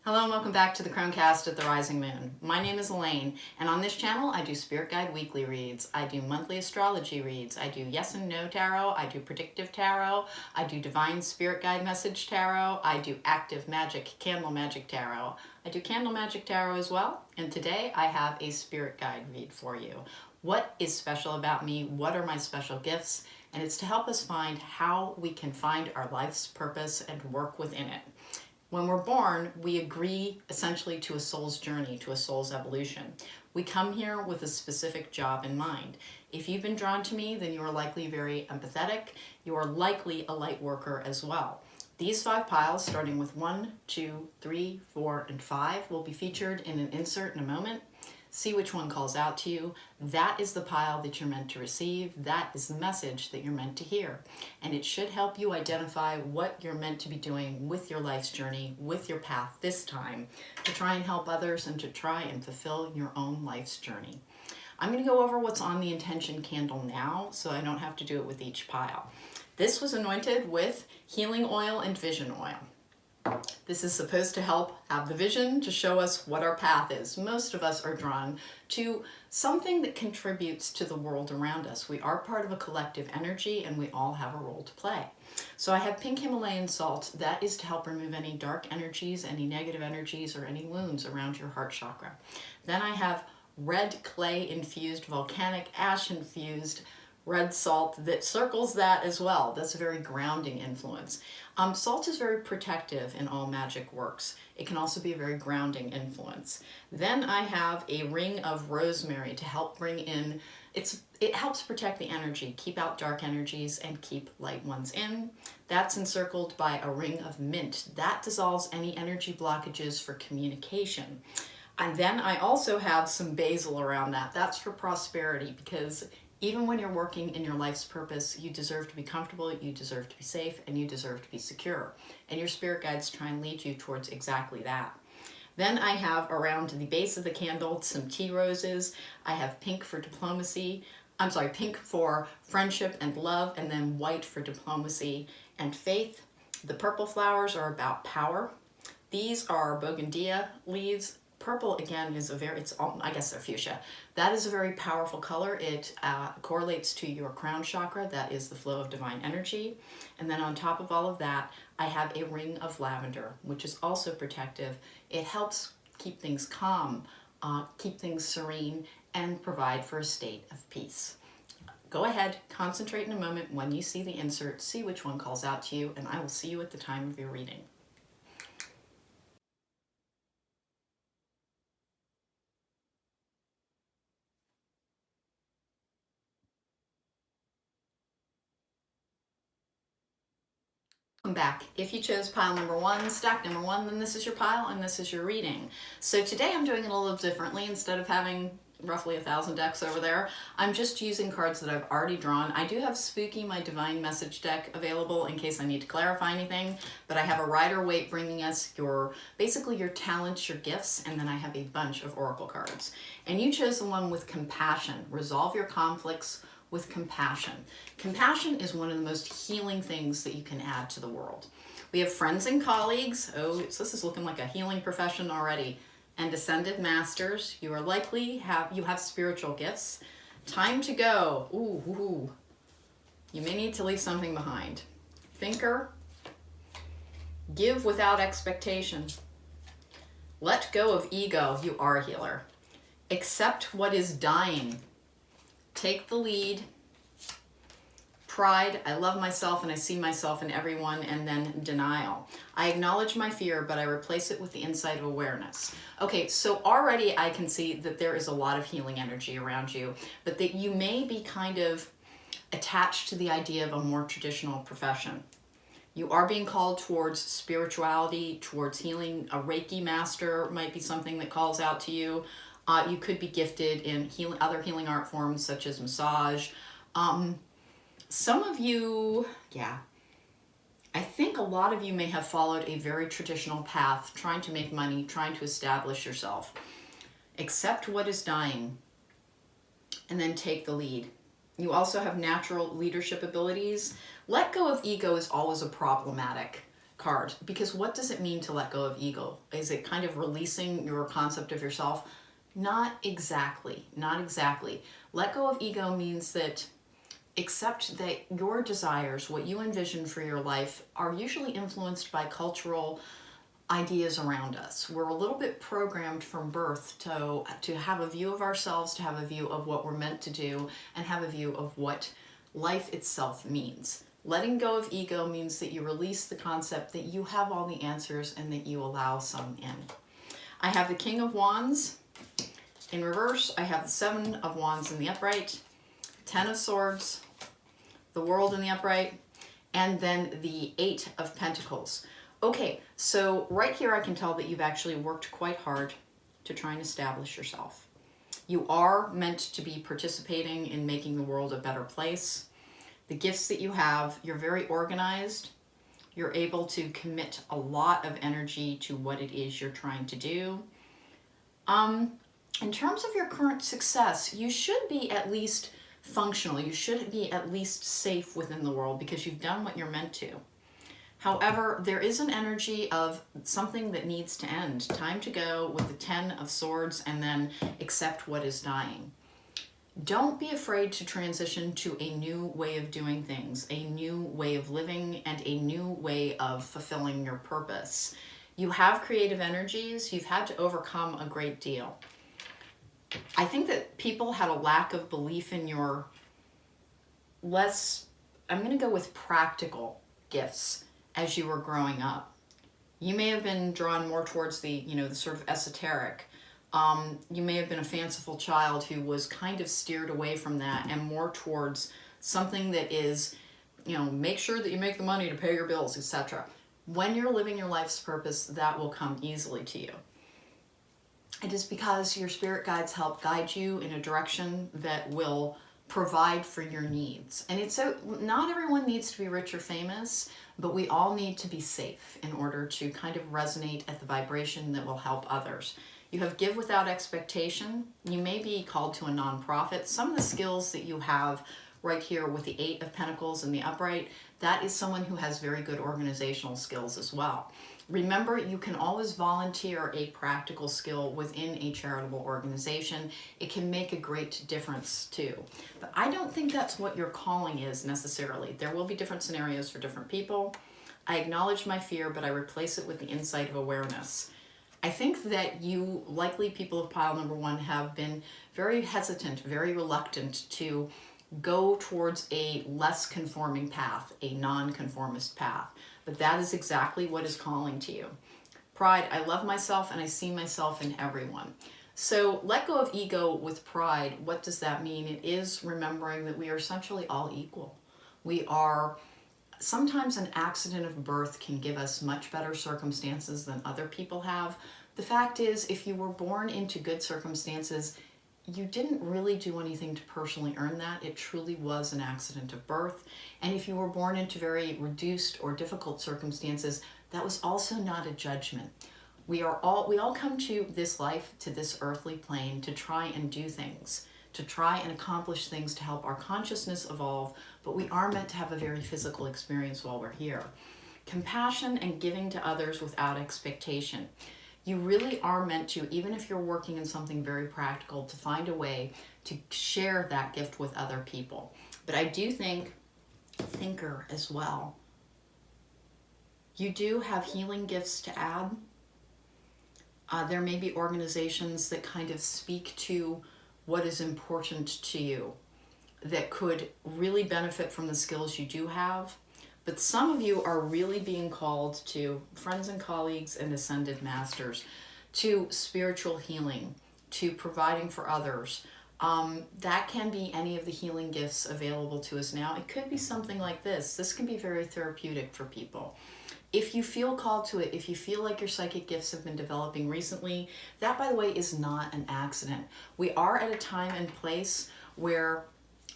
Hello and welcome back to the Cronecast at the Rising Moon. My name is Elaine, and on this channel I do Spirit Guide weekly reads, I do monthly astrology reads, I do yes and no tarot, I do predictive tarot, I do divine spirit guide message tarot, I do active magic, candle magic tarot. I do candle magic tarot as well, and today I have a spirit guide read for you. What is special about me? What are my special gifts? And it's to help us find how we can find our life's purpose and work within it. When we're born, we agree essentially to a soul's journey, to a soul's evolution. We come here with a specific job in mind. If you've been drawn to me, then you are likely very empathetic. You are likely a light worker as well. These 5 piles, starting with 1, 2, 3, 4, and 5, will be featured in an insert in a moment. See which one calls out to you. That is the pile that you're meant to receive. That is the message that you're meant to hear. And it should help you identify what you're meant to be doing with your life's journey, with your path this time, to try and help others and to try and fulfill your own life's journey. I'm going to go over what's on the intention candle now, so I don't have to do it with each pile. This was anointed with healing oil and vision oil. This is supposed to help have the vision to show us what our path is. Most of us are drawn to something that contributes to the world around us. We are part of a collective energy and we all have a role to play. So I have pink Himalayan salt. That is to help remove any dark energies, any negative energies, or any wounds around your heart chakra. Then I have red clay infused, volcanic ash infused red salt that circles that as well. That's a very grounding influence. Salt is very protective in all magic works. It can also be a very grounding influence. Then I have a ring of rosemary to help bring in, it helps protect the energy, keep out dark energies and keep light ones in. That's encircled by a ring of mint. That dissolves any energy blockages for communication. And then I also have some basil around that. That's for prosperity, because even when you're working in your life's purpose, you deserve to be comfortable, you deserve to be safe, and you deserve to be secure. And your spirit guides try and lead you towards exactly that. Then I have around the base of the candle some tea roses. I have pink for diplomacy. Pink for friendship and love, and then white for diplomacy and faith. The purple flowers are about power. These are bougainvillea leaves. Purple, again, is I guess they're fuchsia. That is a very powerful color. It correlates to your crown chakra. That is the flow of divine energy. And then on top of all of that, I have a ring of lavender, which is also protective. It helps keep things calm, keep things serene, and provide for a state of peace. Go ahead, concentrate in a moment when you see the insert, see which one calls out to you, and I will see you at the time of your reading. Welcome back. If you chose pile number 1, stack number 1, then this is your pile and this is your reading. So today I'm doing it a little differently. Instead of having roughly 1,000 decks over there, I'm just using cards that I've already drawn. I do have Spooky, my divine message deck, available in case I need to clarify anything, but I have a Rider-Waite bringing us basically your talents, your gifts, and then I have a bunch of oracle cards. And you chose the one with compassion. Resolve your conflicts with compassion. Compassion is one of the most healing things that you can add to the world. We have friends and colleagues. Oh, so this is looking like a healing profession already. And ascended masters. You are likely you have spiritual gifts. Time to go. Ooh. You may need to leave something behind. Thinker. Give without expectation. Let go of ego. You are a healer. Accept what is dying. Take the lead. Pride, I love myself and I see myself in everyone, and then denial. I acknowledge my fear, but I replace it with the insight of awareness. Okay, so already I can see that there is a lot of healing energy around you, but that you may be kind of attached to the idea of a more traditional profession. You are being called towards spirituality, towards healing. A Reiki master might be something that calls out to you. You could be gifted in other healing art forms such as massage. Some of you, I think a lot of you may have followed a very traditional path, trying to make money, trying to establish yourself. Accept what is dying, and then take the lead. You also have natural leadership abilities. Let go of ego is always a problematic card, because what does it mean to let go of ego? Is it kind of releasing your concept of yourself? Not exactly, not exactly. Let go of ego means that accept that your desires, what you envision for your life, are usually influenced by cultural ideas around us. We're a little bit programmed from birth to have a view of ourselves, to have a view of what we're meant to do, and have a view of what life itself means. Letting go of ego means that you release the concept that you have all the answers and that you allow some in. I have the King of Wands in reverse. I have the Seven of Wands in the upright, Ten of Swords, the World in the upright, and then the Eight of Pentacles. Okay, so right here I can tell that you've actually worked quite hard to try and establish yourself. You are meant to be participating in making the world a better place. The gifts that you have, you're very organized. You're able to commit a lot of energy to what it is you're trying to do. In terms of your current success, you should be at least functional. You should be at least safe within the world because you've done what you're meant to. However, there is an energy of something that needs to end. Time to go with the Ten of Swords and then accept what is dying. Don't be afraid to transition to a new way of doing things, a new way of living, and a new way of fulfilling your purpose. You have creative energies. You've had to overcome a great deal. I think that people had a lack of belief in your I'm going to go with practical gifts as you were growing up. You may have been drawn more towards the sort of esoteric. You may have been a fanciful child who was kind of steered away from that and more towards something that is, make sure that you make the money to pay your bills, etc. When you're living your life's purpose, that will come easily to you. It is because your spirit guides help guide you in a direction that will provide for your needs. And not everyone needs to be rich or famous, but we all need to be safe in order to kind of resonate at the vibration that will help others. You have give without expectation. You may be called to a nonprofit. Some of the skills that you have right here with the Eight of Pentacles in the upright, that is someone who has very good organizational skills as well. Remember, you can always volunteer a practical skill within a charitable organization. It can make a great difference too. But I don't think that's what your calling is necessarily. There will be different scenarios for different people. I acknowledge my fear, but I replace it with the insight of awareness. I think that you, likely people of pile number one, have been very hesitant, very reluctant to go towards a less conforming path, a non-conformist path. But that is exactly what is calling to you. Pride, I love myself and I see myself in everyone. So let go of ego with pride. What does that mean? It is remembering that we are essentially all equal. Sometimes an accident of birth can give us much better circumstances than other people have. The fact is, if you were born into good circumstances, you didn't really do anything to personally earn that. It truly was an accident of birth. And if you were born into very reduced or difficult circumstances, that was also not a judgment. We all come to this life, to this earthly plane, to try and do things, to try and accomplish things to help our consciousness evolve, but we are meant to have a very physical experience while we're here. Compassion and giving to others without expectation. You really are meant to, even if you're working in something very practical, to find a way to share that gift with other people. But I do think, thinker as well, you do have healing gifts to add. There may be organizations that kind of speak to what is important to you that could really benefit from the skills you do have. But some of you are really being called to friends and colleagues and ascended masters, to spiritual healing, to providing for others. That can be any of the healing gifts available to us now. It could be something like this. This can be very therapeutic for people. If you feel called to it, if you feel like your psychic gifts have been developing recently, that, by the way, is not an accident. We are at a time and place where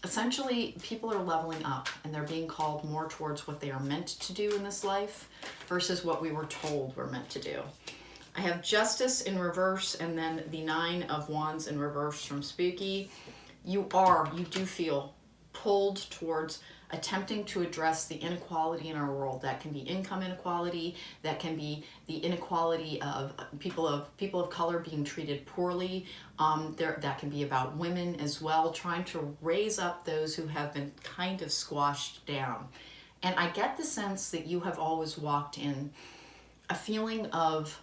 essentially people are leveling up and they're being called more towards what they are meant to do in this life versus what we were told we're meant to do. I have Justice in reverse and then the Nine of Wands in reverse from Spooky. You do feel pulled towards attempting to address the inequality in our world. That can be income inequality, that can be the inequality of people of color being treated poorly. That can be about women as well, trying to raise up those who have been kind of squashed down. And I get the sense that you have always walked in a feeling of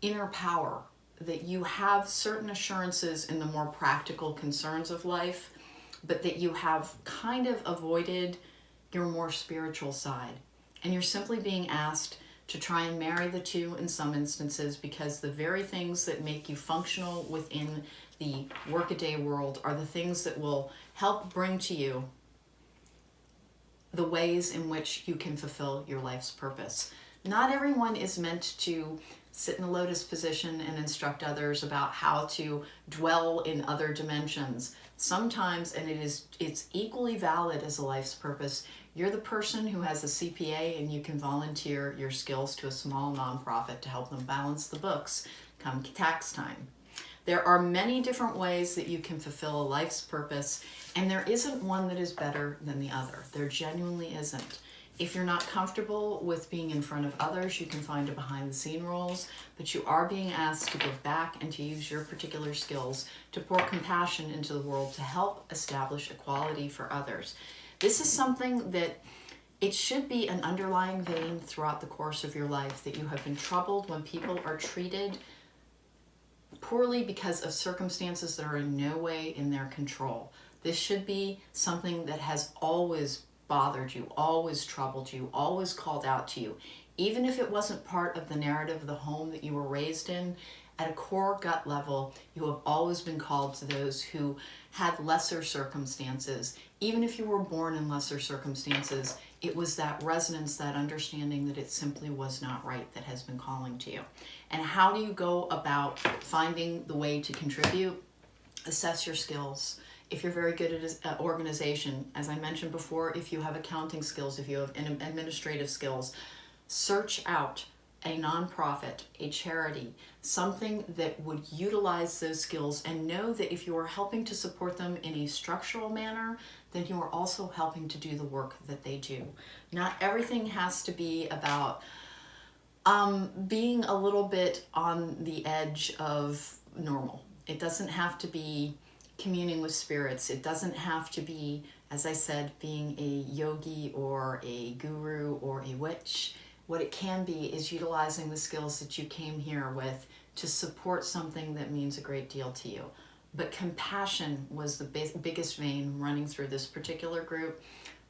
inner power, that you have certain assurances in the more practical concerns of life, but that you have kind of avoided your more spiritual side. And you're simply being asked to try and marry the two in some instances, because the very things that make you functional within the workaday world are the things that will help bring to you the ways in which you can fulfill your life's purpose. Not everyone is meant to sit in a lotus position and instruct others about how to dwell in other dimensions. Sometimes, and it's equally valid as a life's purpose, you're the person who has a CPA and you can volunteer your skills to a small nonprofit to help them balance the books come tax time. There are many different ways that you can fulfill a life's purpose, and there isn't one that is better than the other. There genuinely isn't. If you're not comfortable with being in front of others, you can find a behind-the-scene roles, but you are being asked to give back and to use your particular skills to pour compassion into the world to help establish equality for others. This is something that it should be an underlying vein throughout the course of your life, that you have been troubled when people are treated poorly because of circumstances that are in no way in their control. This should be something that has always bothered you, always troubled you, always called out to you. Even if it wasn't part of the narrative of the home that you were raised in, at a core gut level, you have always been called to those who had lesser circumstances. Even if you were born in lesser circumstances, it was that resonance, that understanding that it simply was not right that has been calling to you. And how do you go about finding the way to contribute? Assess your skills. If you're very good at organization, as I mentioned before, if you have accounting skills, if you have administrative skills, search out a nonprofit, a charity, something that would utilize those skills, and know that if you are helping to support them in a structural manner, then you are also helping to do the work that they do. Not everything has to be about being a little bit on the edge of normal. It doesn't have to be communing with spirits. It doesn't have to be, as I said, being a yogi or a guru or a witch. What it can be is utilizing the skills that you came here with to support something that means a great deal to you. But compassion was the biggest vein running through this particular group.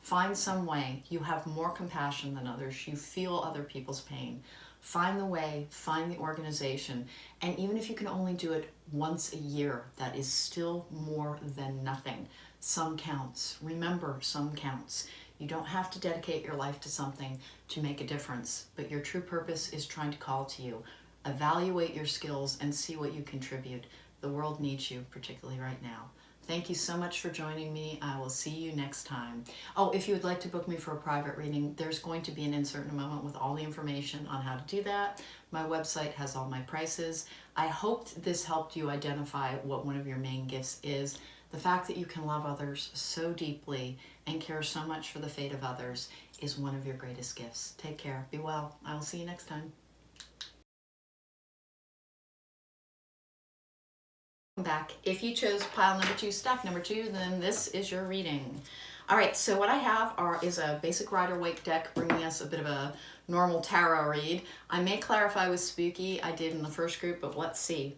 Find some way. You have more compassion than others. You feel other people's pain. Find the way, find the organization, and even if you can only do it once a year, that is still more than nothing. Some counts. Remember, some counts. You don't have to dedicate your life to something to make a difference, but your true purpose is trying to call to you. Evaluate your skills and see what you contribute. The world needs you, particularly right now. Thank you so much for joining me. I will see you next time. Oh, if you would like to book me for a private reading, there's going to be an insert in a moment with all the information on how to do that. My website has all my prices. I hoped this helped you identify what one of your main gifts is. The fact that you can love others so deeply and care so much for the fate of others is one of your greatest gifts. Take care. Be well. I will see you next time. Back. If you chose pile number 2, stack number 2, then this is your reading. All right, so what I have is a basic Rider-Waite deck bringing us a bit of a normal tarot read. I may clarify with spooky. I did in the first group, but let's see.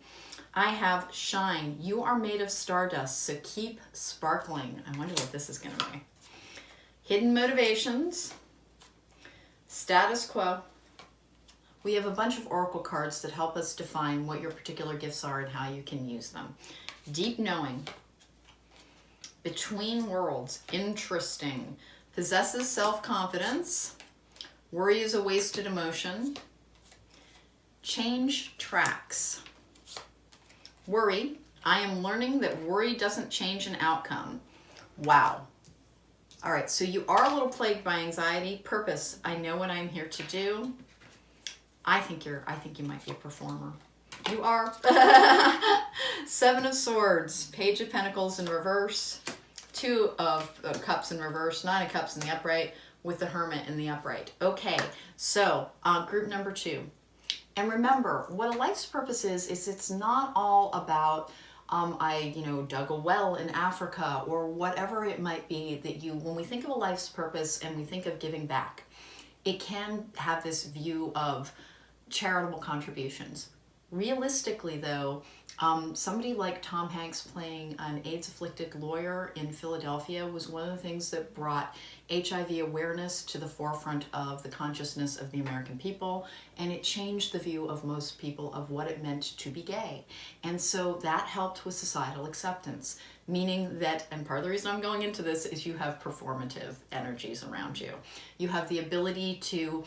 I have shine. You are made of stardust, so keep sparkling. I wonder what this is going to be. Hidden motivations. Status quo. We have a bunch of oracle cards that help us define what your particular gifts are and how you can use them. Deep knowing. Between worlds. Interesting. Possesses self-confidence. Worry is a wasted emotion. Change tracks. Worry. I am learning that worry doesn't change an outcome. Wow. All right, so you are a little plagued by anxiety. Purpose. I know what I'm here to do. I think you might be a performer. You are. 7 of Swords, Page of Pentacles in reverse, Two of Cups in reverse, Nine of Cups in the upright, with the Hermit in the upright. Okay, so group number 2. And remember, what a life's purpose is it's not all about I dug a well in Africa or whatever it might be that when we think of a life's purpose and we think of giving back, it can have this view of charitable contributions. Realistically, though, somebody like Tom Hanks playing an AIDS-afflicted lawyer in Philadelphia was one of the things that brought HIV awareness to the forefront of the consciousness of the American people, and it changed the view of most people of what it meant to be gay. And so that helped with societal acceptance, meaning that, and part of the reason I'm going into this is you have performative energies around you. You have the ability to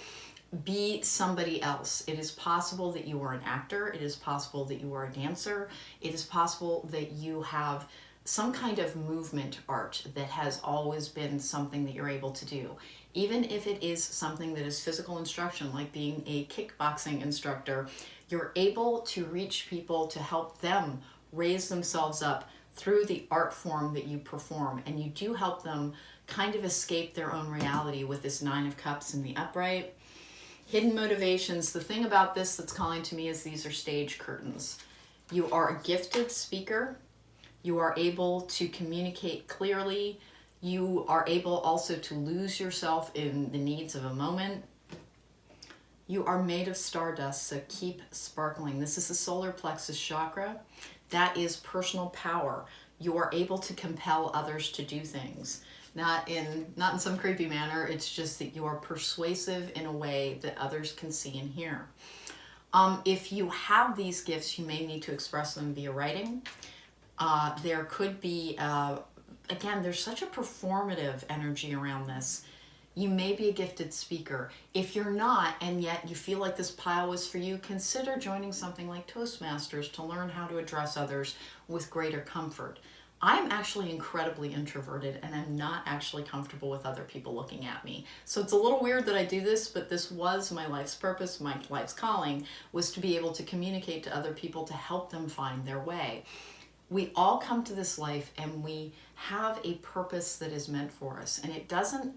be somebody else. It is possible that you are an actor. It is possible that you are a dancer. It is possible that you have some kind of movement art that has always been something that you're able to do. Even if it is something that is physical instruction, like being a kickboxing instructor, you're able to reach people to help them raise themselves up through the art form that you perform. And you do help them kind of escape their own reality with this Nine of Cups in the upright. Hidden motivations. The thing about this that's calling to me is these are stage curtains. You are a gifted speaker. You are able to communicate clearly. You are able also to lose yourself in the needs of a moment. You are made of stardust, so keep sparkling. This is the solar plexus chakra. That is personal power. You are able to compel others to do things. Not in some creepy manner, it's just that you are persuasive in a way that others can see and hear. If you have these gifts, you may need to express them via writing. There could be, again, there's such a performative energy around this. You may be a gifted speaker. If you're not, and yet you feel like this pile was for you, consider joining something like Toastmasters to learn how to address others with greater comfort. I'm actually incredibly introverted and I'm not actually comfortable with other people looking at me. So it's a little weird that I do this, but this was my life's purpose, my life's calling, was to be able to communicate to other people to help them find their way. We all come to this life and we have a purpose that is meant for us. And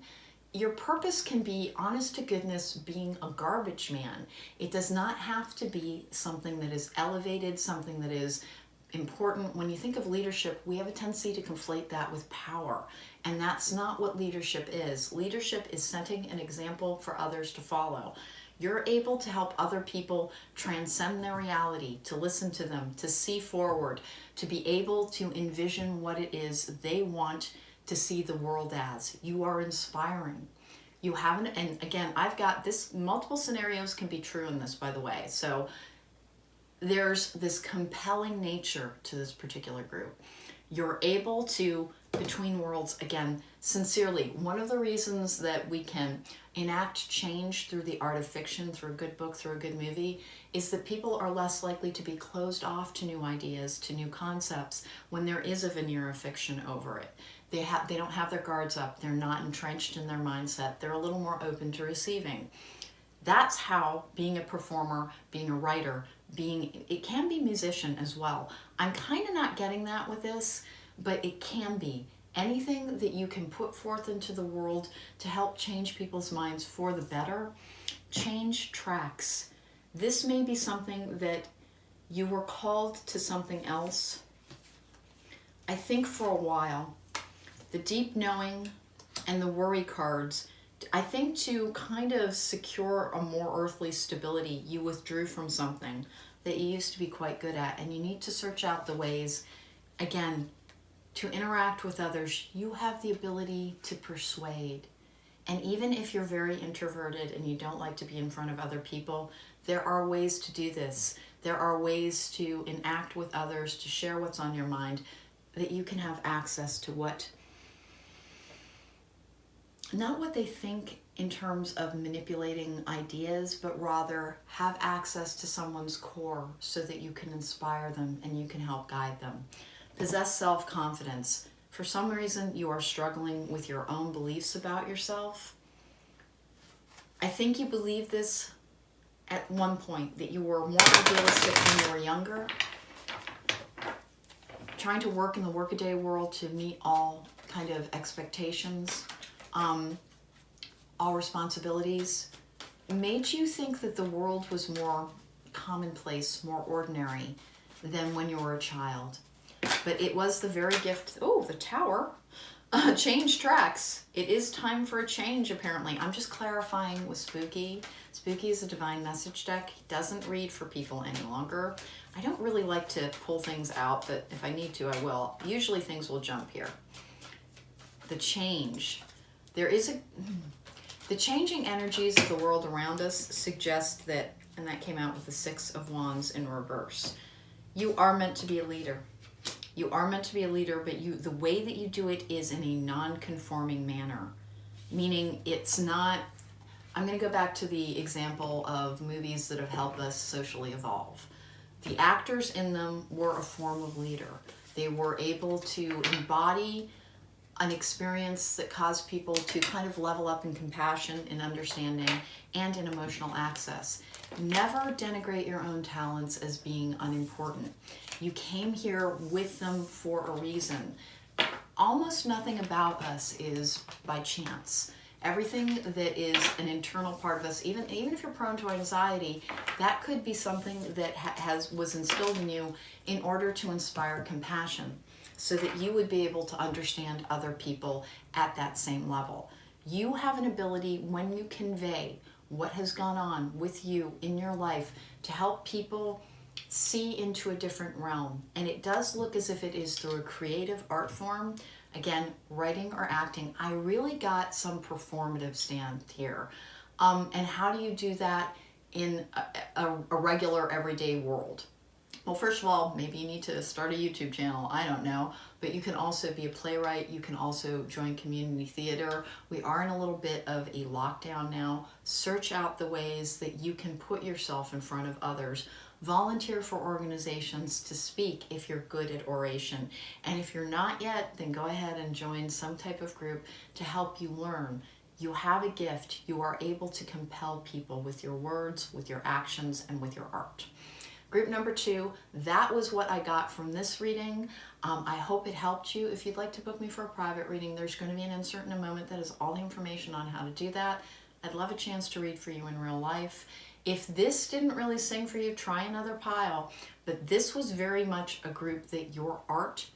your purpose can be, honest to goodness, being a garbage man. It does not have to be something that is elevated, something that is important. When you think of leadership, we have a tendency to conflate that with power, and that's not what leadership is. Leadership is setting an example for others to follow. You're able to help other people transcend their reality, to listen to them, to see forward, to be able to envision what it is they want to see the world as. You are inspiring. You haven't, and again, I've got this, multiple scenarios can be true in this, by the way. So there's this compelling nature to this particular group. You're able to, between worlds, again, sincerely, one of the reasons that we can enact change through the art of fiction, through a good book, through a good movie, is that people are less likely to be closed off to new ideas, to new concepts, when there is a veneer of fiction over it. They don't have their guards up. They're not entrenched in their mindset. They're a little more open to receiving. That's how being a performer, being a writer, it can be musician as well. I'm kind of not getting that with this, but it can be. Anything that you can put forth into the world to help change people's minds for the better, change tracks. This may be something that you were called to something else. I think for a while, the deep knowing and the worry cards, I think to kind of secure a more earthly stability, you withdrew from something that you used to be quite good at, and you need to search out the ways, again, to interact with others. You have the ability to persuade. And even if you're very introverted and you don't like to be in front of other people, there are ways to do this. There are ways to enact with others, to share what's on your mind, that you can have access to not what they think in terms of manipulating ideas, but rather have access to someone's core so that you can inspire them and you can help guide them. Possess self-confidence. For some reason, you are struggling with your own beliefs about yourself. I think you believed this at one point, that you were more idealistic when you were younger, trying to work in the workaday world to meet all kind of expectations, all responsibilities, made you think that the world was more commonplace, more ordinary than when you were a child. But it was the very gift. Oh, the tower. Change tracks. It is time for a change, apparently. I'm just clarifying with Spooky. Spooky is a divine message deck. He doesn't read for people any longer. I don't really like to pull things out, but if I need to, I will. Usually things will jump here. The change. The changing energies of the world around us suggest that, and that came out with the Six of Wands in reverse. You are meant to be a leader. You are meant to be a leader, but the way that you do it is in a non-conforming manner. Meaning it's not, I'm going to go back to the example of movies that have helped us socially evolve. The actors in them were a form of leader. They were able to embody an experience that caused people to kind of level up in compassion and understanding and in emotional access. Never denigrate your own talents as being unimportant. You came here with them for a reason. Almost nothing about us is by chance. Everything that is an internal part of us, even if you're prone to anxiety, that could be something that was instilled in you in order to inspire compassion, so that you would be able to understand other people at that same level. You have an ability, when you convey what has gone on with you in your life, to help people see into a different realm. And it does look as if it is through a creative art form. Again, writing or acting. I really got some performative stand here. And how do you do that in a regular everyday world? Well, first of all, maybe you need to start a YouTube channel. I don't know. But you can also be a playwright. You can also join community theater. We are in a little bit of a lockdown now. Search out the ways that you can put yourself in front of others. Volunteer for organizations to speak if you're good at oration. And if you're not yet, then go ahead and join some type of group to help you learn. You have a gift. You are able to compel people with your words, with your actions, and with your art. Group number 2, that was what I got from this reading. I hope it helped you. If you'd like to book me for a private reading, there's going to be an insert in a moment that has all the information on how to do that. I'd love a chance to read for you in real life. If this didn't really sing for you, try another pile. But this was very much a group that your art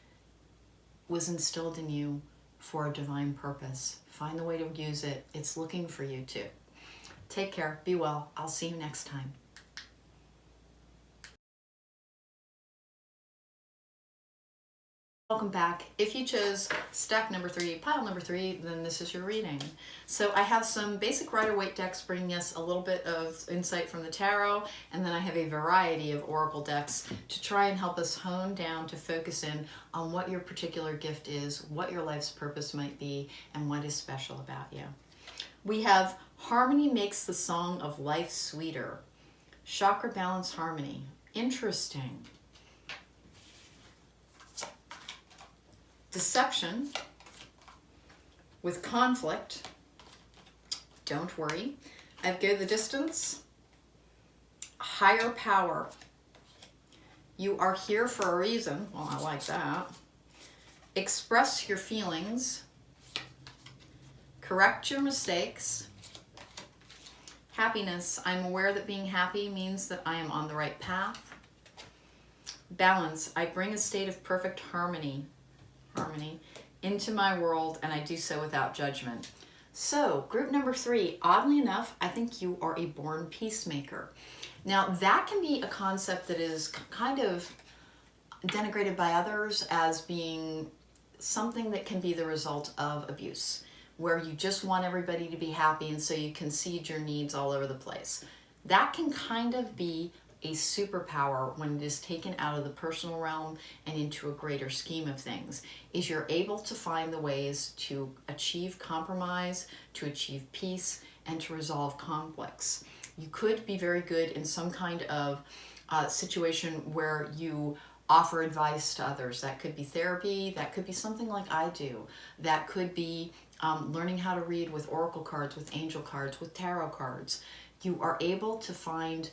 was instilled in you for a divine purpose. Find the way to use it. It's looking for you too. Take care. Be well. I'll see you next time. Welcome back. If you chose stack number 3, pile number 3, then this is your reading. So I have some basic Rider-Waite decks bringing us a little bit of insight from the tarot, and then I have a variety of oracle decks to try and help us hone down to focus in on what your particular gift is, what your life's purpose might be, and what is special about you. We have Harmony Makes the Song of Life Sweeter. Chakra Balance Harmony. Interesting. Deception with conflict. Don't worry. I've Go the Distance. Higher power. You are here for a reason. Well, I like that. Express your feelings. Correct your mistakes. Happiness. I'm aware that being happy means that I am on the right path. Balance. I bring a state of perfect harmony into my world, and I do so without judgment. So, group number 3, oddly enough, I think you are a born peacemaker. Now, that can be a concept that is kind of denigrated by others as being something that can be the result of abuse, where you just want everybody to be happy and so you concede your needs all over the place. That can kind of be a superpower when it is taken out of the personal realm and into a greater scheme of things, is you're able to find the ways to achieve compromise, to achieve peace, and to resolve conflicts. You could be very good in some kind of situation where you offer advice to others. That could be therapy, that could be something like I do, that could be learning how to read with oracle cards, with angel cards, with tarot cards. You are able to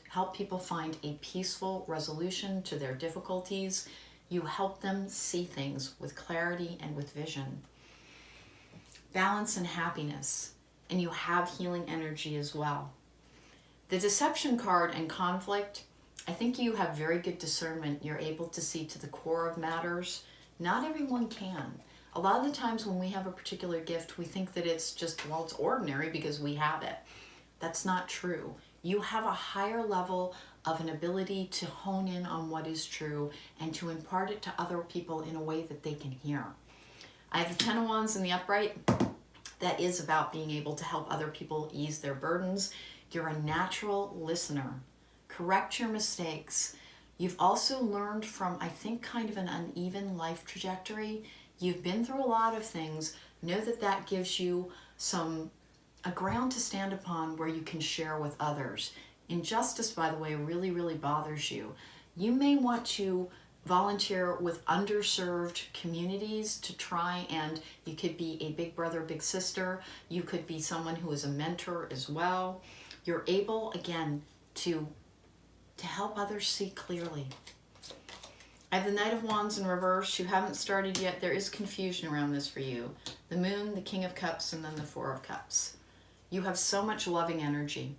help people find a peaceful resolution to their difficulties. You help them see things with clarity and with vision. balance and happiness, and you have healing energy as well. The deception card and conflict, I think you have very good discernment. You're able to see to the core of matters. Not everyone can. A lot of the times when we have a particular gift, we think that it's just, well, it's ordinary because we have it. That's not true. You have a higher level of an ability to hone in on what is true and to impart it to other people in a way that they can hear. I have the Ten of Wands in the upright. That is about being able to help other people ease their burdens. You're a natural listener. Correct your mistakes. You've also learned from, I think, kind of an uneven life trajectory. You've been through a lot of things. Know that that gives you a ground to stand upon where you can share with others. Injustice, by the way, really, really bothers you. You may want to volunteer with underserved communities to try, and you could be a big brother, big sister. You could be someone who is a mentor as well. You're able, again, to help others see clearly. I have the Knight of Wands in reverse. You haven't started yet. There is confusion around this for you. The Moon, the King of Cups, and then the Four of Cups. You have so much loving energy.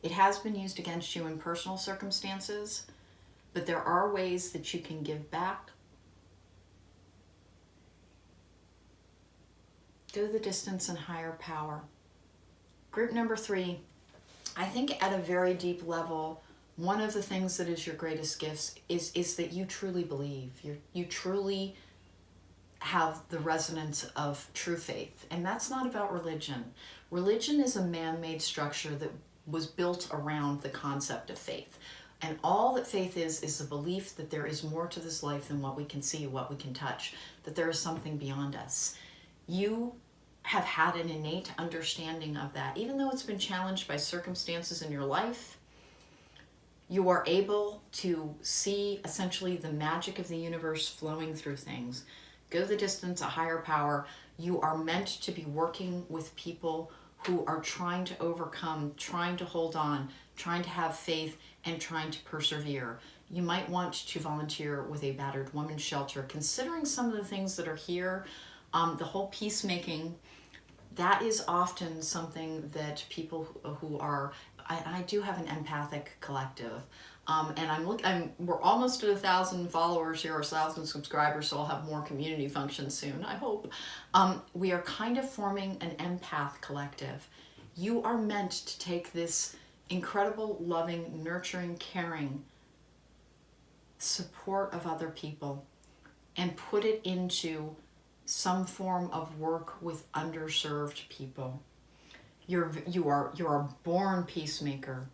It has been used against you in personal circumstances, but there are ways that you can give back. Go the distance in higher power. Group number 3, I think at a very deep level, one of the things that is your greatest gifts is that you truly believe. You truly have the resonance of true faith. And that's not about religion. Religion is a man-made structure that was built around the concept of faith. And all that faith is the belief that there is more to this life than what we can see, what we can touch, that there is something beyond us. You have had an innate understanding of that. Even though it's been challenged by circumstances in your life, you are able to see essentially the magic of the universe flowing through things. Go the distance, a higher power. You are meant to be working with people who are trying to overcome, trying to hold on, trying to have faith, and trying to persevere. You might want to volunteer with a battered women's shelter. Considering some of the things that are here, the whole peacemaking, that is often something that people who are, I do have an empathic collective, and we're almost at 1,000 followers here, or 1,000 subscribers, so I'll have more community functions soon, I hope. We are kind of forming an empath collective. You are meant to take this incredible, loving, nurturing, caring support of other people and put it into some form of work with underserved people. You are a born peacemaker.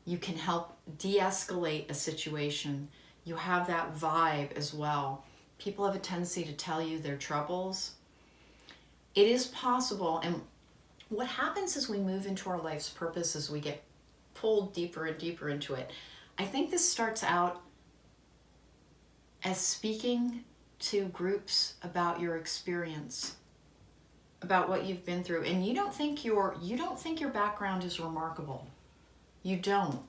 You can help de-escalate a situation. You have that vibe as well. People have a tendency to tell you their troubles. It is possible, and what happens as we move into our life's purpose, as we get pulled deeper and deeper into it, I think this starts out as speaking to groups about your experience, about what you've been through, and you don't think your background is remarkable. You don't.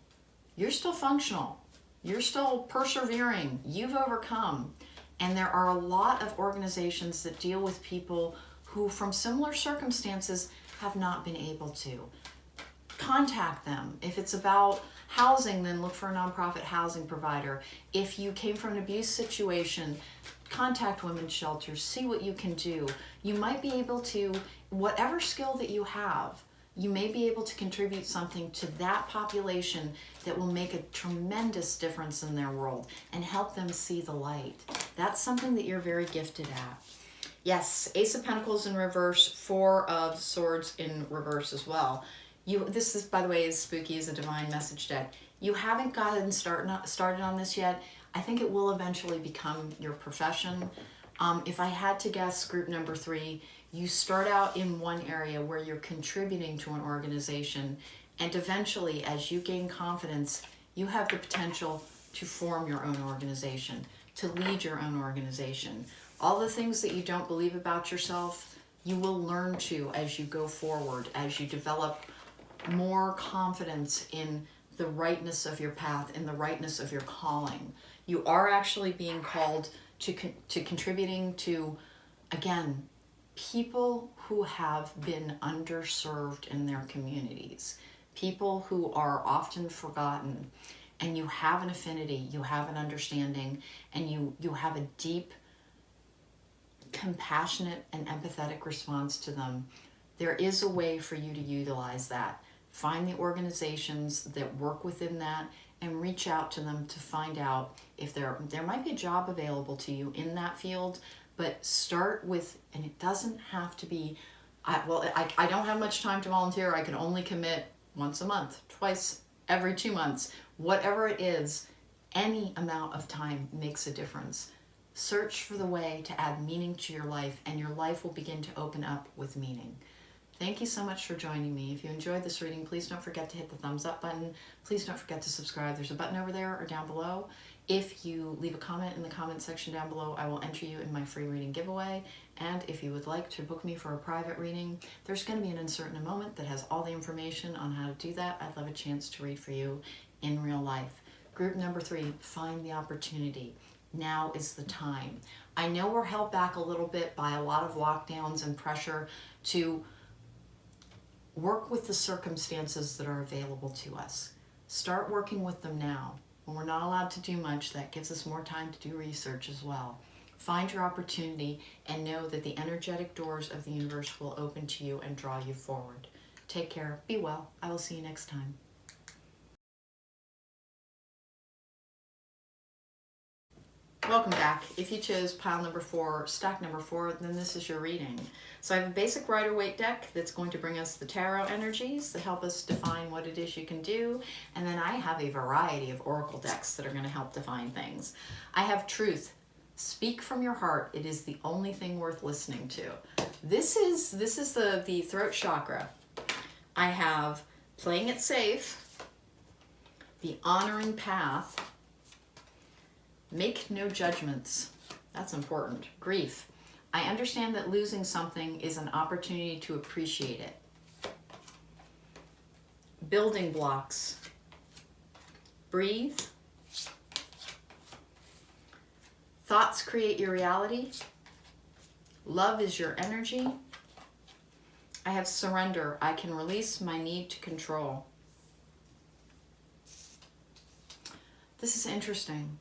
You're still functional. You're still persevering. You've overcome. And there are a lot of organizations that deal with people who, from similar circumstances, have not been able to. Contact them. If it's about housing, then look for a nonprofit housing provider. If you came from an abuse situation, contact women's shelters. See what you can do. You might be able to, whatever skill that you have, you may be able to contribute something to that population that will make a tremendous difference in their world and help them see the light. That's something that you're very gifted at. Yes, Ace of Pentacles in reverse, Four of Swords in reverse as well. This is, by the way, as spooky as a divine message deck. You haven't gotten started on this yet. I think it will eventually become your profession. If I had to guess, group number 3, you start out in one area where you're contributing to an organization, and eventually, as you gain confidence, you have the potential to form your own organization, to lead your own organization. All the things that you don't believe about yourself, you will learn to as you go forward, as you develop more confidence in the rightness of your path, in the rightness of your calling. You are actually being called to contributing to, again, people who have been underserved in their communities, people who are often forgotten, and you have an affinity, you have an understanding, and you have a deep, compassionate, and empathetic response to them, there is a way for you to utilize that. Find the organizations that work within that and reach out to them to find out if there might be a job available to you in that field. But start with, and it doesn't have to be, I don't have much time to volunteer. I can only commit once a month, twice every 2 months. Whatever it is, any amount of time makes a difference. Search for the way to add meaning to your life, and your life will begin to open up with meaning. Thank you so much for joining me. If you enjoyed this reading, please don't forget to hit the thumbs up button. Please don't forget to subscribe. There's a button over there or down below. If you leave a comment in the comment section down below, I will enter you in my free reading giveaway. And if you would like to book me for a private reading, there's going to be an insert in a moment that has all the information on how to do that. I'd love a chance to read for you in real life. Group number 3, find the opportunity. Now is the time. I know we're held back a little bit by a lot of lockdowns and pressure to work with the circumstances that are available to us. Start working with them now. When we're not allowed to do much, that gives us more time to do research as well. Find your opportunity and know that the energetic doors of the universe will open to you and draw you forward. Take care. Be well. I will see you next time. Welcome back. If you chose pile number 4, stack number 4, then this is your reading. So I have a basic Rider-Waite deck that's going to bring us the tarot energies that help us define what it is you can do. And then I have a variety of oracle decks that are going to help define things. I have Truth. Speak from your heart. It is the only thing worth listening to. This is the throat chakra. I have Playing It Safe, The Honoring Path, Make No Judgments. That's important. Grief. I understand that losing something is an opportunity to appreciate it. Building blocks. Breathe. Thoughts create your reality. Love is your energy. I have surrender. I can release my need to control. This is interesting.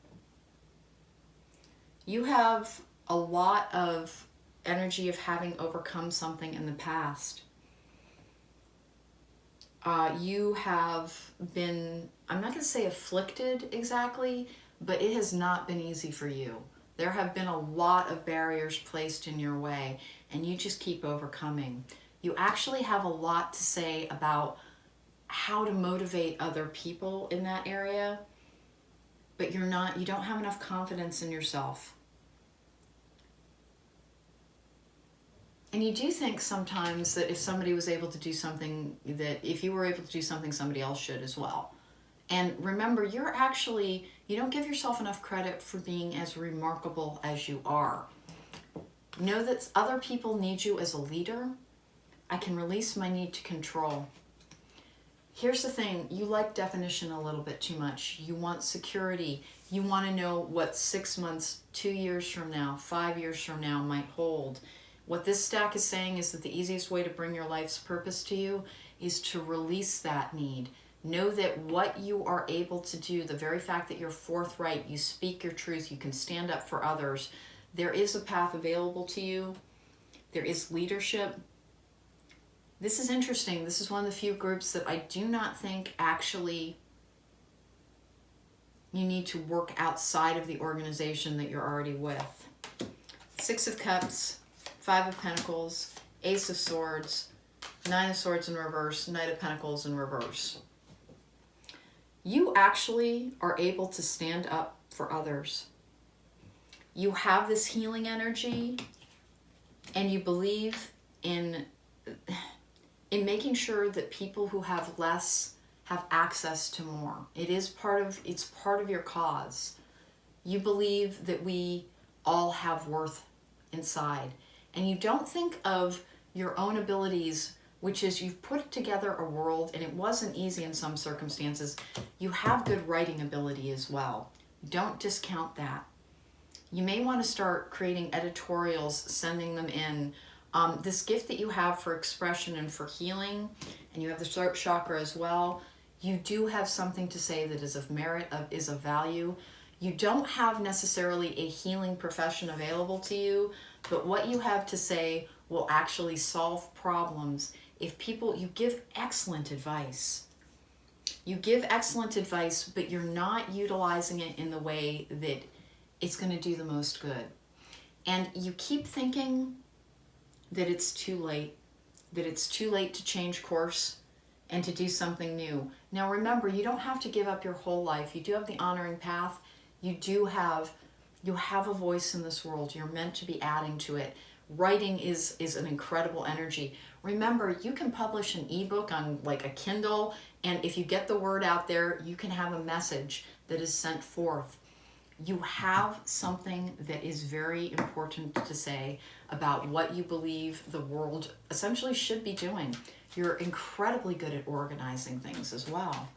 You have a lot of energy of having overcome something in the past. You have been, I'm not going to say afflicted exactly, but it has not been easy for you. There have been a lot of barriers placed in your way, and you just keep overcoming. You actually have a lot to say about how to motivate other people in that area, but you don't have enough confidence in yourself. And you do think sometimes that if somebody was able to do something, that if you were able to do something, somebody else should as well. And remember, you don't give yourself enough credit for being as remarkable as you are. Know that other people need you as a leader. I can release my need to control. Here's the thing, you like definition a little bit too much. You want security. You want to know what 6 months, 2 years from now, 5 years from now might hold. What this stack is saying is that the easiest way to bring your life's purpose to you is to release that need. Know that what you are able to do, the very fact that you're forthright, you speak your truth, you can stand up for others, there is a path available to you. There is leadership. This is interesting. This is one of the few groups that I do not think actually you need to work outside of the organization that you're already with. 6 of Cups, 5 of Pentacles, Ace of Swords, 9 of Swords in reverse, Knight of Pentacles in reverse. You actually are able to stand up for others. You have this healing energy, and you believe in making sure that people who have less have access to more. It's part of your cause. You believe that we all have worth inside. And you don't think of your own abilities, which is you've put together a world, and it wasn't easy in some circumstances. You have good writing ability as well. Don't discount that. You may want to start creating editorials, sending them in, This gift that you have for expression and for healing, and you have the throat chakra as well, you do have something to say that is of merit, is of value. You don't have necessarily a healing profession available to you, but what you have to say will actually solve problems. If people, you give excellent advice. You give excellent advice, but you're not utilizing it in the way that it's going to do the most good. And you keep thinking that it's too late, to change course and to do something new. Now remember, you don't have to give up your whole life. You do have the honoring path. You have a voice in this world. You're meant to be adding to it. Writing is an incredible energy. Remember, you can publish an ebook on like a Kindle, and if you get the word out there, you can have a message that is sent forth. You have something that is very important to say about what you believe the world essentially should be doing. You're incredibly good at organizing things as well.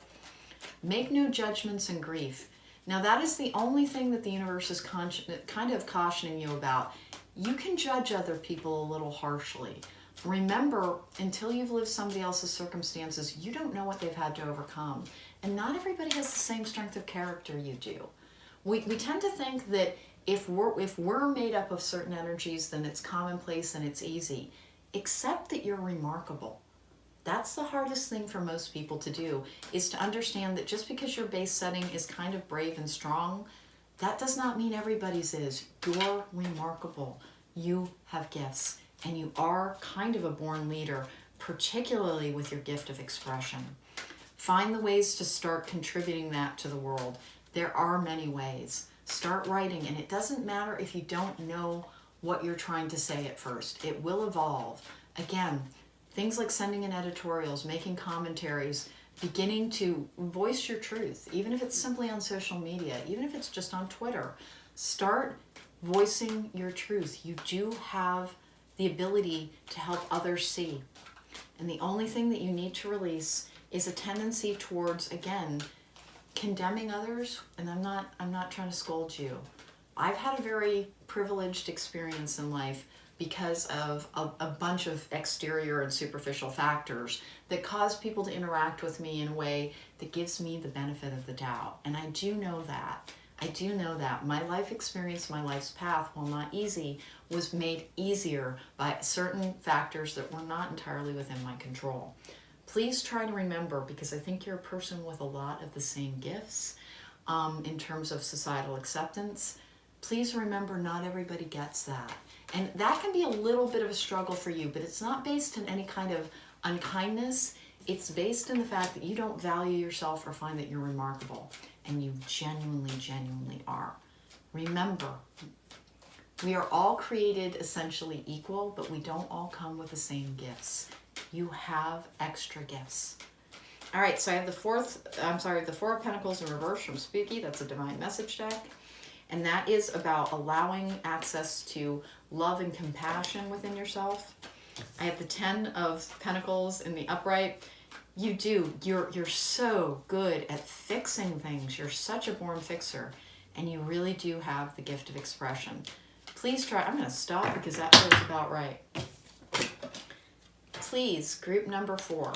Make no judgments in grief. Now that is the only thing that the universe is kind of cautioning you about. You can judge other people a little harshly. Remember, until you've lived somebody else's circumstances, you don't know what they've had to overcome. And not everybody has the same strength of character you do. We tend to think that if we're made up of certain energies, then it's commonplace and it's easy. Accept that you're remarkable. That's the hardest thing for most people to do, is to understand that just because your base setting is kind of brave and strong, that does not mean everybody's is. You're remarkable. You have gifts, and you are kind of a born leader, particularly with your gift of expression. Find the ways to start contributing that to the world. There are many ways. Start writing, and it doesn't matter if you don't know what you're trying to say at first. It will evolve. Again, things like sending in editorials, making commentaries, beginning to voice your truth, even if it's simply on social media, even if it's just on Twitter. Start voicing your truth. You do have the ability to help others see. And the only thing that you need to release is a tendency towards, again, condemning others. And I'm not trying to scold you. I've had a very privileged experience in life because of a bunch of exterior and superficial factors that cause people to interact with me in a way that gives me the benefit of the doubt. And I do know that. My life experience, my life's path, while not easy, was made easier by certain factors that were not entirely within my control. Please try to remember, because I think you're a person with a lot of the same gifts in terms of societal acceptance. Please remember, not everybody gets that. And that can be a little bit of a struggle for you, but it's not based in any kind of unkindness. It's based in the fact that you don't value yourself or find that you're remarkable. And you genuinely are. Remember, we are all created essentially equal, but we don't all come with the same gifts. You have extra gifts. All right, so I have the Four of Pentacles in reverse from Spooky. That's a divine message deck. And that is about allowing access to love and compassion within yourself. I have the 10 of Pentacles in the upright. You're so good at fixing things. You're such a born fixer, and you really do have the gift of expression. Please try. I'm going to stop because that feels about right. Please, group number 4.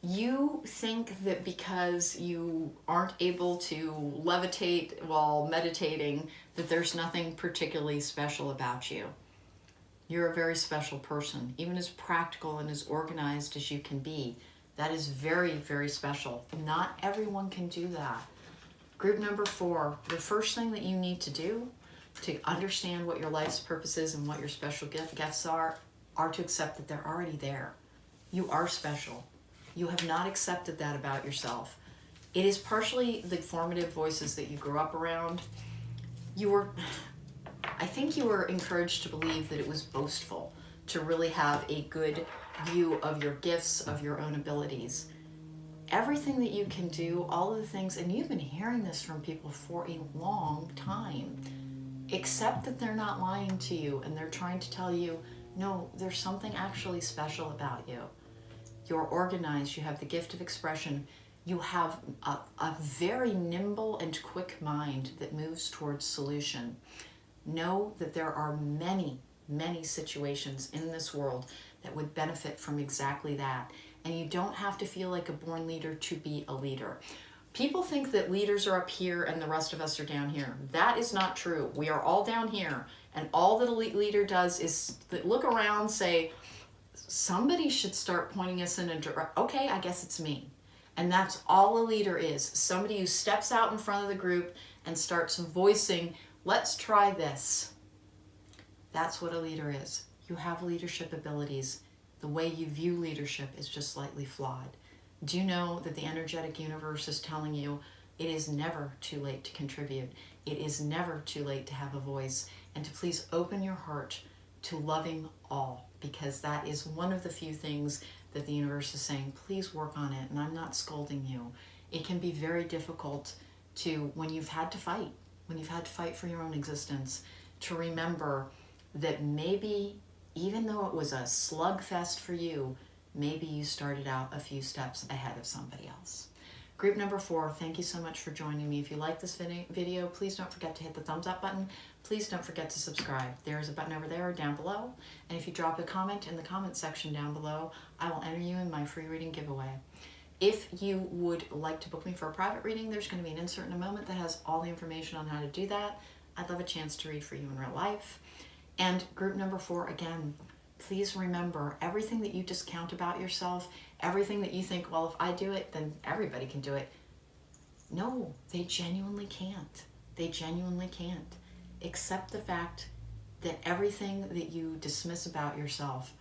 You think that because you aren't able to levitate while meditating, that there's nothing particularly special about you. You're a very special person, even as practical and as organized as you can be. That is very, very special. Not everyone can do that. Group number 4, the first thing that you need to do to understand what your life's purpose is and what your special gifts are to accept that they're already there. You are special. You have not accepted that about yourself. It is partially the formative voices that you grew up around. I think you were encouraged to believe that it was boastful to really have a good view of your gifts, of your own abilities. Everything that you can do, all of the things, and you've been hearing this from people for a long time. Accept that they're not lying to you and they're trying to tell you, no, there's something actually special about you. You're organized, you have the gift of expression, you have a very nimble and quick mind that moves towards solution. Know that there are many, many situations in this world that would benefit from exactly that. And you don't have to feel like a born leader to be a leader. People think that leaders are up here and the rest of us are down here. That is not true. We are all down here. And all that a leader does is look around, say, somebody should start pointing us in a direction. Okay, I guess it's me. And that's all a leader is. Somebody who steps out in front of the group and starts voicing, let's try this. That's what a leader is. You have leadership abilities. The way you view leadership is just slightly flawed. Do you know that the energetic universe is telling you it is never too late to contribute? It is never too late to have a voice, and to please open your heart to loving all, because that is one of the few things that the universe is saying, please work on it. And I'm not scolding you. It can be very difficult to, when you've had to fight for your own existence, to remember that maybe, even though it was a slugfest for you, maybe you started out a few steps ahead of somebody else. Group number 4, thank you so much for joining me. If you like this video, please don't forget to hit the thumbs up button. Please don't forget to subscribe. There is a button over there or down below. And if you drop a comment in the comment section down below, I will enter you in my free reading giveaway. If you would like to book me for a private reading, there's going to be an insert in a moment that has all the information on how to do that. I'd love a chance to read for you in real life. And group number 4, again, please remember everything that you discount about yourself, everything that you think, well, if I do it, then everybody can do it. No, they genuinely can't. They genuinely can't. Accept the fact that everything that you dismiss about yourself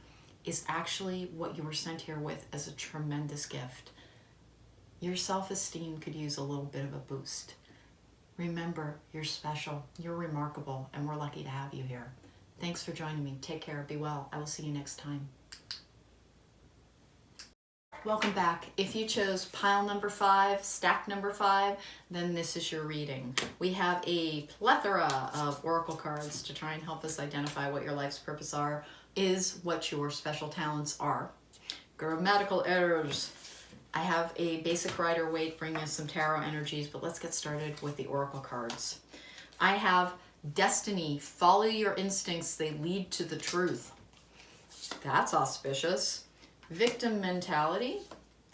is actually what you were sent here with as a tremendous gift. Your self-esteem could use a little bit of a boost. Remember, you're special, you're remarkable, and we're lucky to have you here. Thanks for joining me. Take care. Be well. I will see you next time. Welcome back. If you chose pile number 5, stack number 5, then this is your reading. We have a plethora of oracle cards to try and help us identify what your life's purpose is what your special talents are. Grammatical errors. I have a basic Rider-Waite bringing us some tarot energies, but let's get started with the oracle cards. I have Destiny, follow your instincts, they lead to the truth. That's auspicious. Victim mentality,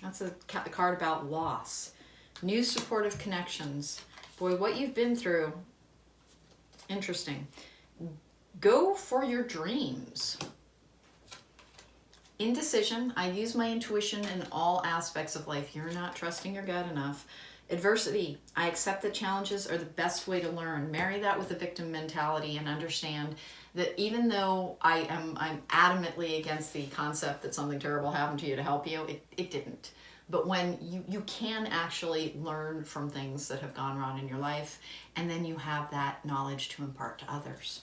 that's a card about loss. New supportive connections. Boy, what you've been through, interesting. Go for your dreams. Indecision, I use my intuition in all aspects of life. You're not trusting your gut enough. Adversity, I accept that challenges are the best way to learn. Marry that with a victim mentality and understand that even though I'm adamantly against the concept that something terrible happened to you to help you, it didn't. But when you can actually learn from things that have gone wrong in your life, and then you have that knowledge to impart to others.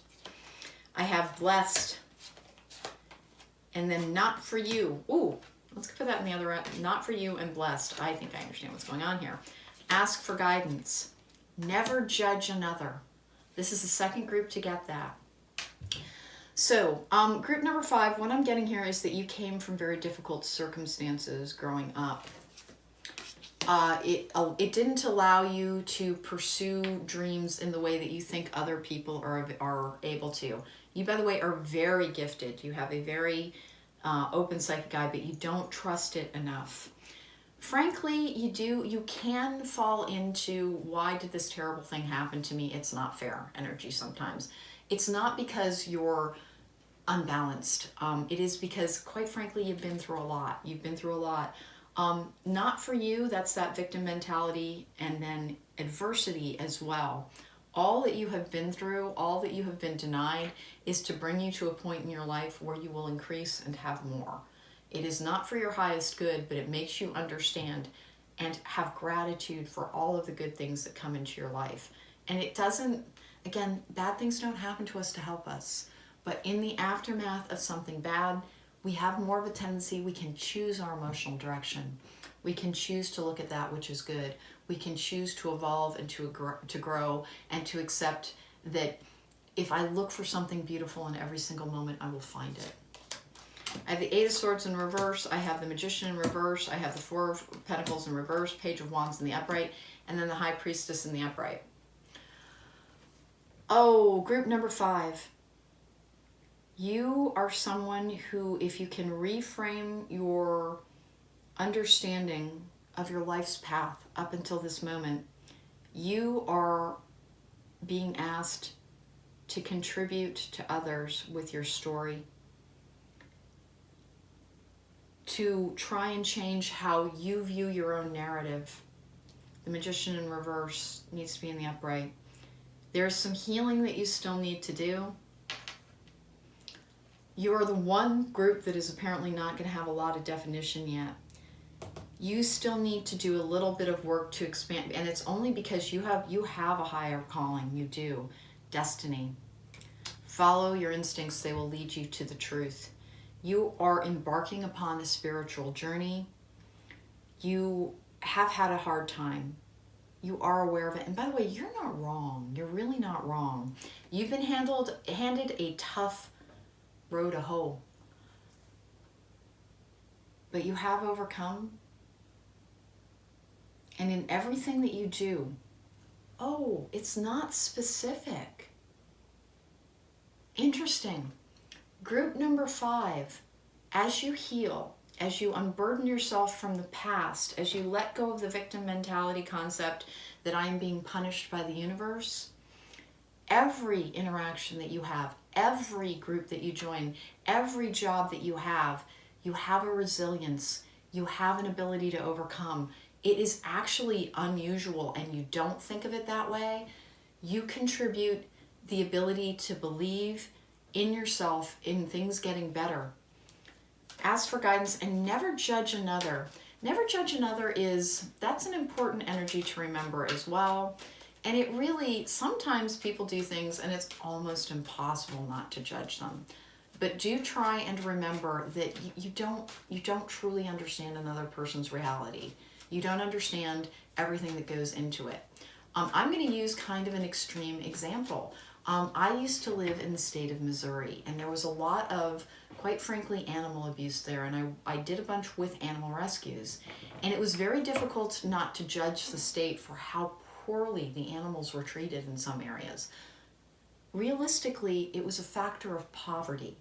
I have blessed, and then not for you. Ooh, let's put that in the other end. Not for you and blessed. I think I understand what's going on here. Ask for guidance. Never judge another. This is the second group to get that. So, group number 5, what I'm getting here is that you came from very difficult circumstances growing up. It didn't allow you to pursue dreams in the way that you think other people are able to. You, by the way, are very gifted. You have a very open psychic eye, but you don't trust it enough. Frankly, you can fall into, why did this terrible thing happen to me? It's not fair energy sometimes. It's not because you're unbalanced. It is because, quite frankly, you've been through a lot. You've been through a lot. Not for you, that's that victim mentality, and then adversity as well. All that you have been through, all that you have been denied, is to bring you to a point in your life where you will increase and have more. It is not for your highest good, but it makes you understand and have gratitude for all of the good things that come into your life. And it doesn't, again, bad things don't happen to us to help us. But in the aftermath of something bad, we have more of a tendency, we can choose our emotional direction. We can choose to look at that which is good. We can choose to evolve and to grow and to accept that if I look for something beautiful in every single moment, I will find it. I have the 8 of Swords in reverse, I have the Magician in reverse, I have the 4 of Pentacles in reverse, Page of Wands in the upright, and then the High Priestess in the upright. Oh, group number 5. You are someone who, if you can reframe your understanding of your life's path up until this moment, you are being asked to contribute to others with your story, to try and change how you view your own narrative. The Magician in reverse needs to be in the upright. There's some healing that you still need to do. You're the one group that is apparently not going to have a lot of definition yet. You still need to do a little bit of work to expand, and it's only because you have a higher calling. You do. Destiny. Follow your instincts. They will lead you to the truth. You are embarking upon a spiritual journey. You have had a hard time. You are aware of it. And by the way, you're not wrong. You're really not wrong. You've been handed a tough road to hoe. But you have overcome. And in everything that you do, it's not specific. Interesting. Group number 5, as you heal, as you unburden yourself from the past, as you let go of the victim mentality concept that I am being punished by the universe, every interaction that you have, every group that you join, every job that you have a resilience, you have an ability to overcome. It is actually unusual, and you don't think of it that way. You contribute the ability to believe in yourself, in things getting better. Ask for guidance and never judge another. Never judge another that's an important energy to remember as well. And it really, sometimes people do things and it's almost impossible not to judge them. But do try and remember that you don't truly understand another person's reality. You don't understand everything that goes into it. I'm going to use kind of an extreme example. I used to live in the state of Missouri, and there was a lot of, quite frankly, animal abuse there, and I did a bunch with animal rescues. And it was very difficult not to judge the state for how poorly the animals were treated in some areas. Realistically, it was a factor of poverty.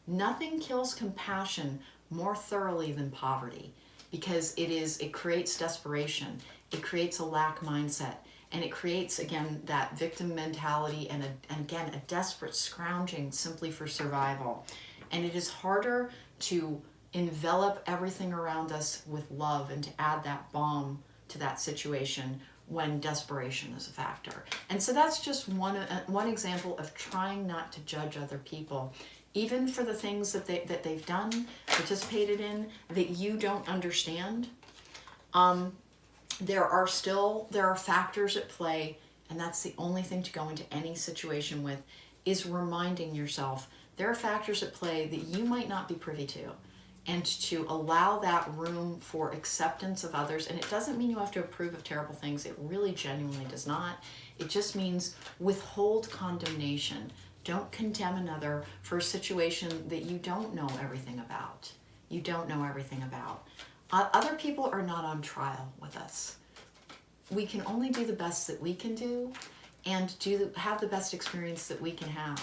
Nothing kills compassion more thoroughly than poverty, because it creates desperation, it creates a lack mindset, and it creates, again, that victim mentality and again, a desperate scrounging simply for survival. And it is harder to envelop everything around us with love and to add that balm to that situation when desperation is a factor. And so that's just one example of trying not to judge other people, even for the things that they've done, participated in, that you don't understand. There are factors at play, and that's the only thing to go into any situation with, is reminding yourself there are factors at play that you might not be privy to, and to allow that room for acceptance of others. And it doesn't mean you have to approve of terrible things. It really genuinely does not. It just means withhold condemnation. Don't condemn another for a situation that you don't know everything about. You don't know everything about. Other people are not on trial with us. We can only do the best that we can do, and have the best experience that we can have.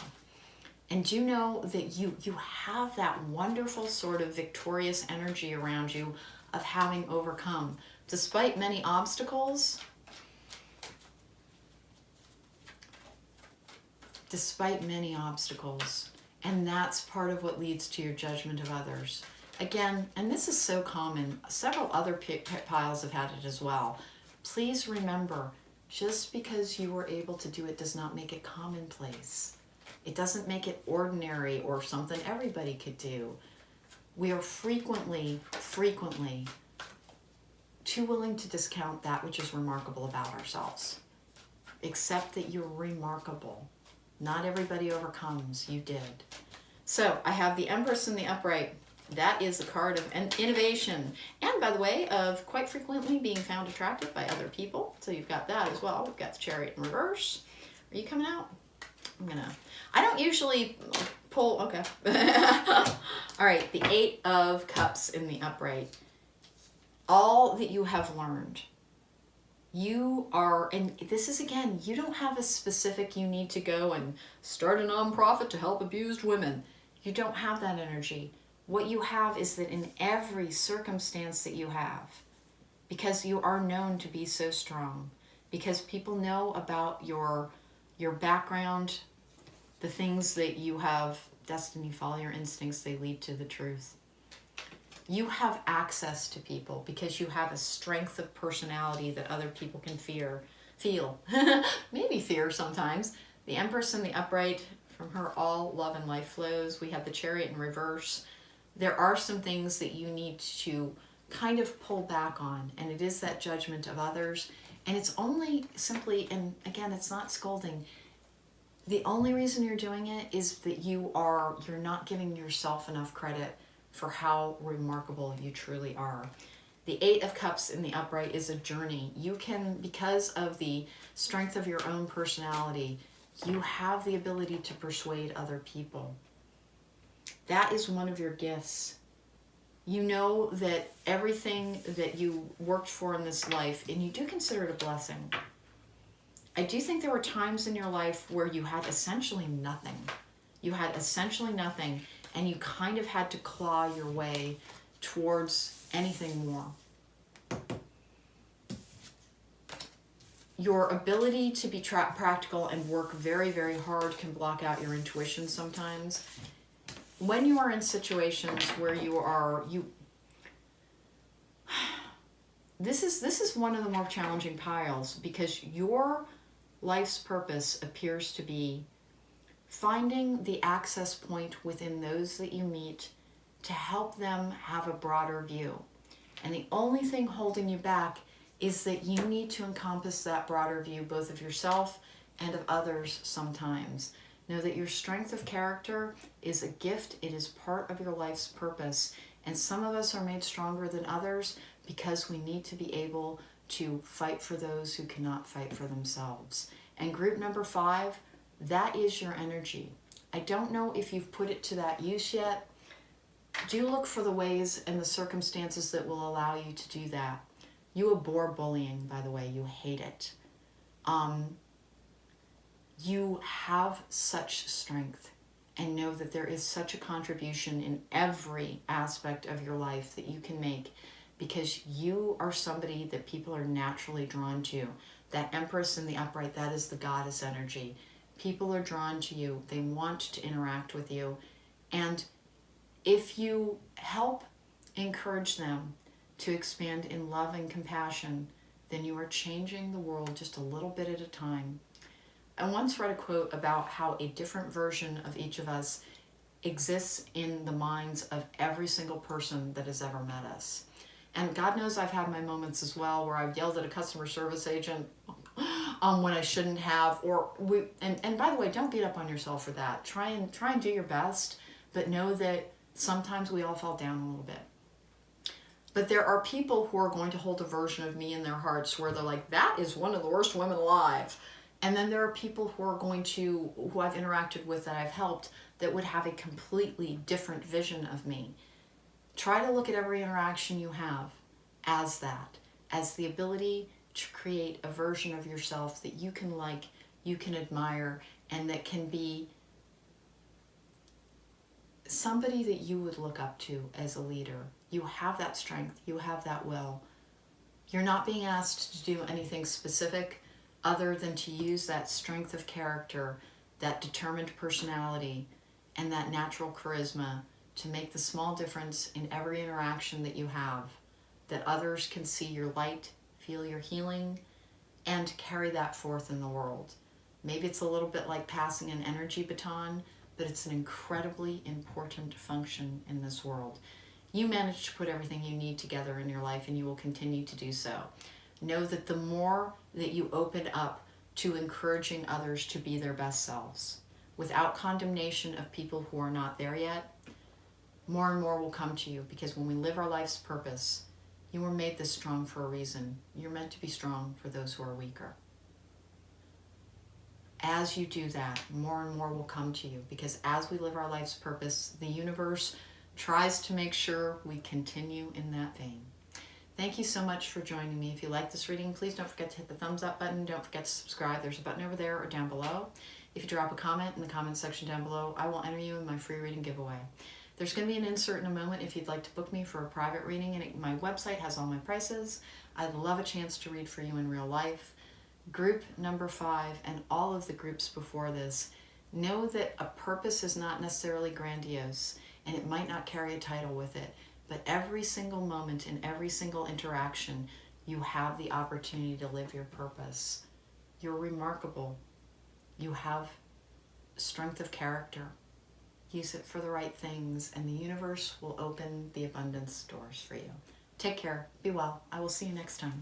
And do know that you have that wonderful sort of victorious energy around you of having overcome. Despite many obstacles, and that's part of what leads to your judgment of others. Again, and this is so common, several other piles have had it as well. Please remember, just because you were able to do it does not make it commonplace. It doesn't make it ordinary or something everybody could do. We are frequently too willing to discount that which is remarkable about ourselves. Accept that you're remarkable. Not everybody overcomes. You did. So I have the Empress in the upright. That is a card of innovation. And by the way, of quite frequently being found attractive by other people. So you've got that as well. We've got the Chariot in reverse. Are you coming out? I don't usually pull, okay. All right, the 8 of Cups in the upright. All that you have learned. You are, and this is again, you don't have a specific, you need to go and start a nonprofit to help abused women. You don't have that energy. What you have is that in every circumstance that you have, because you are known to be so strong, because people know about your background, the things that you have, destiny, follow your instincts, they lead to the truth. You have access to people because you have a strength of personality that other people can feel, maybe fear sometimes. The Empress in the upright, from her all love and life flows. We have the Chariot in reverse. There are some things that you need to kind of pull back on, and it is that judgment of others. And it's only simply, and again, it's not scolding, the only reason you're doing it is that you're not giving yourself enough credit for how remarkable you truly are. The Eight of Cups in the upright is a journey. You can, because of the strength of your own personality, you have the ability to persuade other people. That is one of your gifts. You know that everything that you worked for in this life, and you do consider it a blessing. I do think there were times in your life where you had essentially nothing. You had essentially nothing, and you kind of had to claw your way towards anything more. Your ability to be practical and work very, very hard can block out your intuition sometimes. When you are in situations where this is one of the more challenging piles, because your life's purpose appears to be finding the access point within those that you meet to help them have a broader view. And the only thing holding you back is that you need to encompass that broader view, both of yourself and of others sometimes. Know that your strength of character is a gift. It is part of your life's purpose. And some of us are made stronger than others because we need to be able to fight for those who cannot fight for themselves. And group number 5, that is your energy. I don't know if you've put it to that use yet. Do look for the ways and the circumstances that will allow you to do that. You abhor bullying, by the way. You hate it. You have such strength, and know that there is such a contribution in every aspect of your life that you can make, because you are somebody that people are naturally drawn to. That Empress in the upright, that is the goddess energy. People are drawn to you. They want to interact with you. And if you help encourage them to expand in love and compassion, then you are changing the world just a little bit at a time. I once read a quote about how a different version of each of us exists in the minds of every single person that has ever met us. And God knows I've had my moments as well where I've yelled at a customer service agent when I shouldn't have, and by the way, don't beat up on yourself for that. Try and do your best, but know that sometimes we all fall down a little bit. But there are people who are going to hold a version of me in their hearts where they're like, that is one of the worst women alive. And then there are people who I've interacted with, that I've helped, that would have a completely different vision of me. Try to look at every interaction you have as that, as the ability to create a version of yourself that you can like, you can admire, and that can be somebody that you would look up to as a leader. You have that strength, you have that will. You're not being asked to do anything specific other than to use that strength of character, that determined personality, and that natural charisma to make the small difference in every interaction that you have, that others can see your light, feel your healing, and carry that forth in the world. Maybe it's a little bit like passing an energy baton, but it's an incredibly important function in this world. You manage to put everything you need together in your life, and you will continue to do so. Know that the more that you open up to encouraging others to be their best selves, without condemnation of people who are not there yet, more and more will come to you, because when we live our life's purpose, you were made this strong for a reason. You're meant to be strong for those who are weaker. As you do that, more and more will come to you, because as we live our life's purpose, the universe tries to make sure we continue in that vein. Thank you so much for joining me. If you like this reading, please don't forget to hit the thumbs up button. Don't forget to subscribe. There's a button over there or down below. If you drop a comment in the comment section down below, I will enter you in my free reading giveaway. There's going to be an insert in a moment if you'd like to book me for a private reading, and my website has all my prices. I'd love a chance to read for you in real life. Group number 5 and all of the groups before this, know that a purpose is not necessarily grandiose, and it might not carry a title with it, but every single moment in every single interaction, you have the opportunity to live your purpose. You're remarkable. You have strength of character. Use it for the right things, and the universe will open the abundance doors for you. Take care. Be well. I will see you next time.